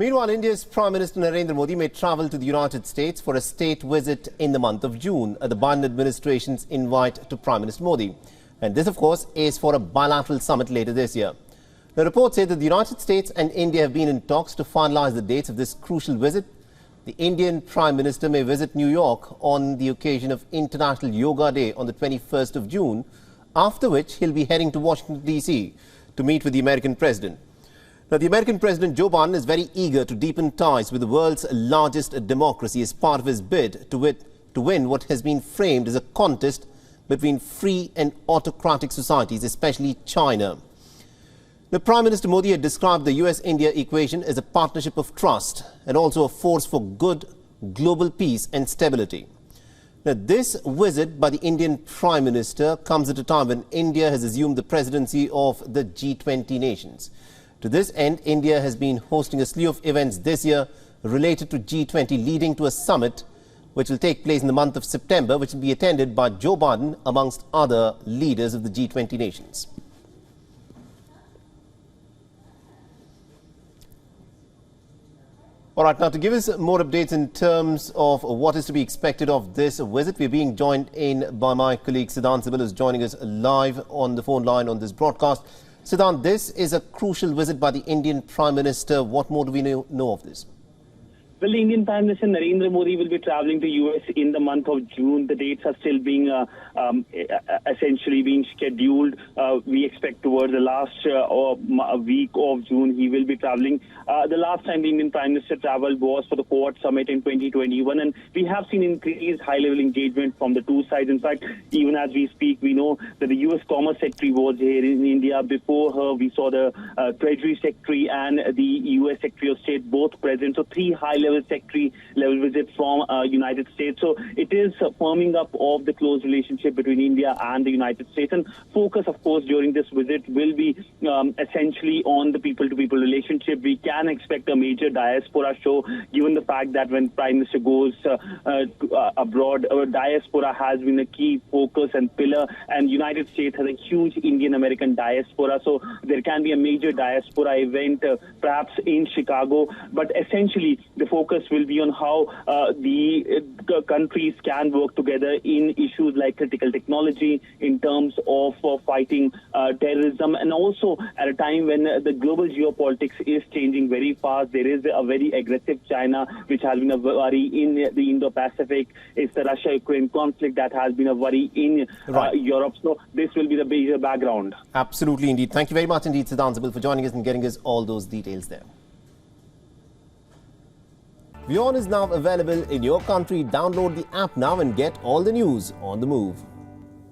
Meanwhile, India's Prime Minister Narendra Modi may travel to the United States for a state visit in the month of June at the Biden administration's invite to Prime Minister Modi. And this, of course, is for a bilateral summit later this year. The reports say that the United States and India have been in talks to finalize the dates of this crucial visit. The Indian Prime Minister may visit New York on the occasion of International Yoga Day on the 21st of June, after which he'll be heading to Washington, D.C. to meet with the American President. Now, the American President Joe Biden is very eager to deepen ties with the world's largest democracy as part of his bid to win what has been framed as a contest between free and autocratic societies, especially China. The Prime Minister Modi had described the US-India equation as a partnership of trust and also a force for good global peace and stability. Now, this visit by the Indian Prime Minister comes at a time when India has assumed the presidency of the G20 nations. To this end, India has been hosting a slew of events this year related to G20, leading to a summit which will take place in the month of September, which will be attended by Joe Biden amongst other leaders of the G20 nations. All right, now to give us more updates in terms of what is to be expected of this visit, we're being joined in by my colleague Siddhant Sibil, who's joining us live on the phone line on this broadcast. Siddhant, this is a crucial visit by the Indian Prime Minister. What more do we know of this? Well, the Indian Prime Minister Narendra Modi will be traveling to US in the month of June. The dates are still being essentially being scheduled. We expect towards the last week of June he will be traveling. The last time the Indian Prime Minister traveled was for the Quad Summit in 2021, and we have seen increased high-level engagement from the two sides. In fact, even as we speak, we know that the US Commerce Secretary was here in India. Before her, we saw the Treasury Secretary and the US Secretary of State both present. So three high-level secretary level visit from United States. So it is firming up of the close relationship between India and the United States. And focus, of course, during this visit will be essentially on the people-to-people relationship. We can expect a major diaspora show, given the fact that when Prime Minister goes abroad, diaspora has been a key focus and pillar, and United States has a huge Indian-American diaspora. So there can be a major diaspora event, perhaps in Chicago. But essentially, the focus will be on how the countries can work together in issues like critical technology, in terms of fighting terrorism, and also at a time when the global geopolitics is changing very fast. There is a very aggressive China, which has been a worry in the Indo-Pacific. It's the Russia-Ukraine conflict that has been a worry in Europe. So this will be the major background. Absolutely, indeed. Thank you very much indeed, Siddhant Sibil, for joining us and getting us all those details there. WION is now available in your country. Download the app now and get all the news on the move.